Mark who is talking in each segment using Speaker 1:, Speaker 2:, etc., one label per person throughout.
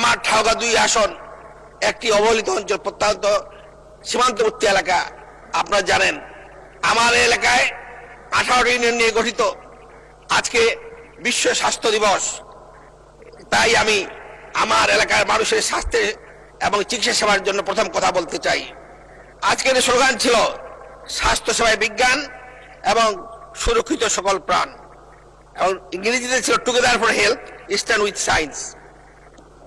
Speaker 1: আমার ঠাউগা 2 আসন একটি অবহেলিত অঞ্চল, প্রত্যন্ত সীমান্তবর্তী এলাকা। আপনারা জানেন আমার এলাকায় 18টি ইউনিয়ন নিয়ে গঠিত। আজকে বিশ্ব স্বাস্থ্য দিবস, তাই আমি আমার এলাকার মানুষের স্বাস্থ্যে এবং চিকিৎসা সেবার জন্য প্রথম কথা বলতে চাই। আজকের স্লোগান ছিল স্বাস্থ্য সেবায় বিজ্ঞান এবং সুরক্ষিত সকল প্রাণ, এবং ইংরেজিতে ছিল together for health stand with science.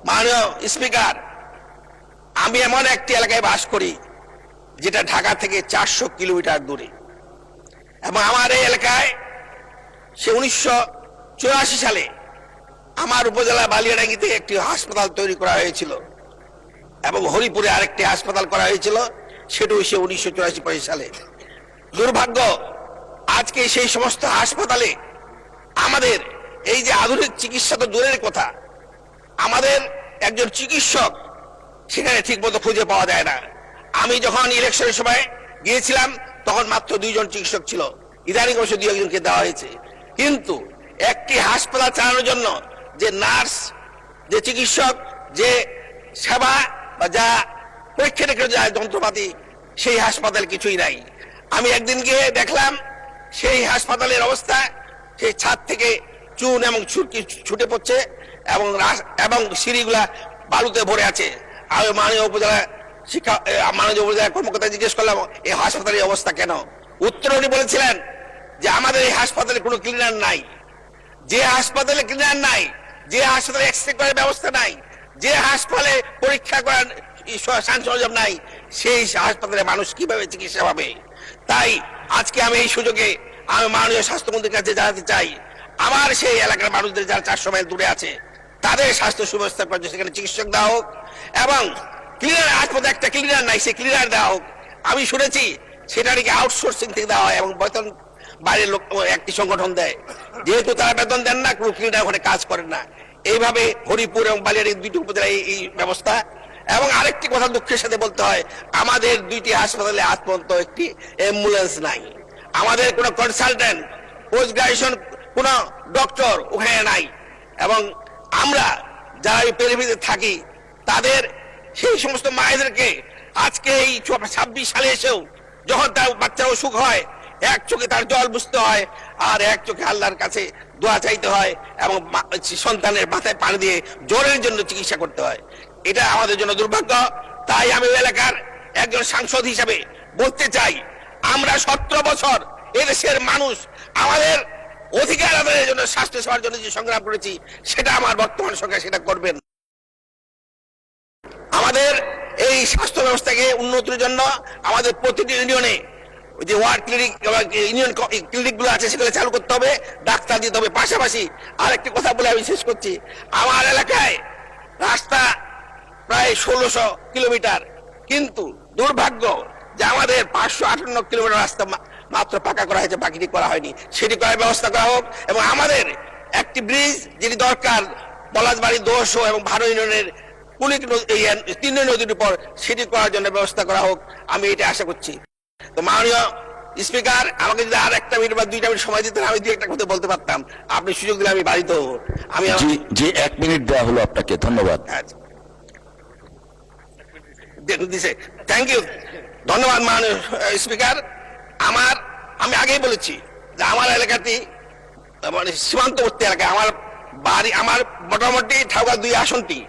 Speaker 1: মাননীয় স্পিকার, আমি এমন একটি এলাকায় বাস করি যেটা ঢাকা থেকে 400 কিলোমিটার দূরে, এবং আমার এই এলাকায় সে 1984 সালে আমার উপজেলা বালিয়াডাঙ্গিতে একটি হাসপাতাল তৈরি করা হয়েছিল, এবং হরিপুরে আরেকটি হাসপাতাল করা হয়েছিল, সেটাও সে 1984 সালে। দুর্ভাগ্য, আজকে সেই সমস্ত হাসপাতালে আমাদের এই যে আধুনিক চিকিৎসা তো দূরের কথা, আমাদের একজন চিকিৎসক সেখানে ঠিক মতো খুঁজে পাওয়া যায় না। আমি যখন ইলেকশনের সময় গিয়েছিলাম তখন মাত্র 2 জন চিকিৎসক ছিল, ইদানিং অবশ্য 2-1জনকে দেওয়া হয়েছে। কিন্তু একটি হাসপাতাল চালানোর জন্য যে নার্স, যে চিকিৎসক, যে সেবা বা যা পরীক্ষা নিরীক্ষার যা যন্ত্রপাতি, সেই হাসপাতাল কিছুই নাই। আমি একদিন গিয়ে দেখলাম সেই হাসপাতালের অবস্থা, সেই ছাদ থেকে চুন এবং ছুটে পড়ছে, এবং সিঁড়িগুলা বালুতে ভরে আছে। আমি মাননীয় উপজেলা কর্মকর্তা জিজ্ঞেস করলাম এই হাসপাতালের অবস্থা কেন? উত্তর উনি বলেছিলেন যে আমাদের এই হাসপাতালে কোনো ক্লিনার নাই। যে হাসপাতালে ক্লিনার নাই, যে হাসপাতালে এক্সরে করার ব্যবস্থা নাই, যে হাসপাতালে পরীক্ষা করার সরঞ্জাম নাই, সেই হাসপাতালে মানুষ কিভাবে চিকিৎসা পাবে? তাই আজকে আমি এই সুযোগে আমি মাননীয় স্বাস্থ্যমন্ত্রীর কাছে জানাতে চাই, আমার সেই এলাকার মানুষদের যারা 400 মাইল দূরে আছে তাদের স্বাস্থ্য সুব্যবস্থা করার জন্য সেখানে চিকিৎসক দেওয়া হোক, এবং ক্লিনার, আজ পর্যন্ত একটা ক্লিনার নাই, সেই ক্লিনার দেওয়া হোক। আমি শুনেছি সেটা নাকি আউটসোর্সিং থেকে দেওয়া হয় এবং বেতন বাইরের লোক একটি সংগঠন দেয়। যেহেতু তারা বেতন দেন না, কোনো ক্লিনার ওখানে কাজ করেন না। এইভাবে হরিপুর এবং বালিয়াড়ির 2টি উপজেলায় এই ব্যবস্থা। এবং আরেকটি কথা দুঃখের সাথে বলতে হয়, আমাদের 2টি হাসপাতালে আজ পর্যন্ত একটি অ্যাম্বুলেন্স নাই। আমাদের কোনো কনসালটেন্ট, পোস্ট গ্রাজুয়েশন কোনো ডক্টর ওখানে নাই। এবং আমরা যারা এই পেরিফেরিতে থাকি তাদের সেই সমস্ত মায়েদেরকে আজকে এই 26 সালে এসেও যখন তার বাচ্চার অসুখ হয়, এক চোখে তার জল বুঝতে হয়, আর এক চোখে আল্লাহর কাছে দোয়া চাইতে হয়, এবং সন্তানের মাথায় পানি দিয়ে জ্বরের জন্য চিকিৎসা করতে হয়। এটা আমাদের জন্য দুর্ভাগ্য। তাই আমি এলাকার একজন সাংসদ হিসাবে বলতে চাই, আমরা 17 বছর এদেশের মানুষ আমাদের অধিকার আদায়ের জন্য, স্বাস্থ্য সেবার জন্য যে সংগ্রাম করেছি, সেটা আমার বর্তমান সরকার সেটা করবেন। আমাদের এই স্বাস্থ্য ব্যবস্থাকে উন্নতির জন্য আমাদের প্রতিটি ইউনিয়নে যে ওয়ার্ড ক্লিনিক, ইউনিয়ন ক্লিনিক গুলো আছে সেগুলো চালু করতে হবে, ডাক্তার দিতে হবে। পাশাপাশি আরেকটি কথা বলে আমি শেষ করছি, আমার এলাকায় রাস্তা প্রায় 1600 কিলোমিটার, কিন্তু দুর্ভাগ্য যে আমাদের 558 কিলোমিটার রাস্তা মাত্র পাকা করা হয়েছে, বাকিটি করা হয়নি। সেটি করার ব্যবস্থা করা হোক, এবং আমাদের একটি ব্রিজ যেটি দরকার পলাশবাড়ি 200 এবং ভারো ইউনিয়নের কুলিক 3 নদীর উপর, সেটি করার জন্য ব্যবস্থা করা হোক। আমি এটা আশা করছি। তো মাননীয় স্পিকার, আমাকে যদি আর 1 মিনিট বা 2টা মিনিট সময় দিতেন, আমি 2-1টা কথা বলতে পারতাম। আপনি সুযোগ দিলে আমি বাড়িতে হবো। আমি
Speaker 2: যে 1 মিনিট দেওয়া হলো আপনাকে, ধন্যবাদ।
Speaker 1: থ্যাংক ইউ, ধন্যবাদ মাননীয় স্পিকার। আমি আগেই বলেছি যে আমার এলাকাটি মানে সীমান্তবর্তী এলাকা। আমার বাড়ি, আমার মোটামুটি ঠাউগা 2 আসনটি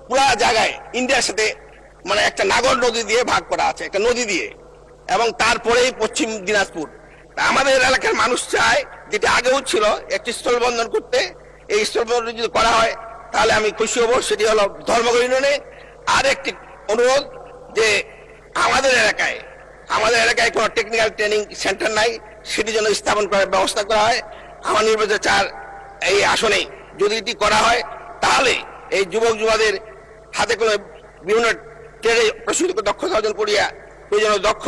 Speaker 1: পুরা জায়গায় ইন্ডিয়ার সাথে মানে একটা নাগর নদী দিয়ে ভাগ করা আছে, একটা নদী দিয়ে, এবং তারপরেই পশ্চিম দিনাজপুর। আমাদের এলাকার মানুষ চায়, যেটা আগেও ছিল, একটি স্থলবন্দর করতে। এই স্থলবন্দর যদি করা হয় তাহলে আমি খুশি হব। সেটি হলো ধর্মগড় ইউনিয়নে। আর একটি অনুরোধ, যে আমাদের এলাকায় কোনো টেকনিক্যাল ট্রেনিং সেন্টার নাই, সেটি যেন স্থাপন করার ব্যবস্থা করা হয়। আমার নির্বাচন 4 এই আসনে যদি এটি করা হয়, তাহলে এই যুবক যুবাদের হাতে কোনো বিভিন্ন ট্রেনে প্রশিক্ষিত দক্ষতা অর্জন করিয়া প্রয়োজনীয় দক্ষ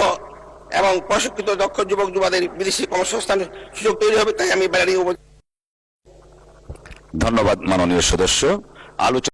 Speaker 1: এবং প্রশিক্ষিত দক্ষ যুবক যুবাদের বিদেশি কর্মসংস্থানের সুযোগ তৈরি হবে। তাই আমি
Speaker 2: ধন্যবাদ মাননীয় সদস্য। আলোচনা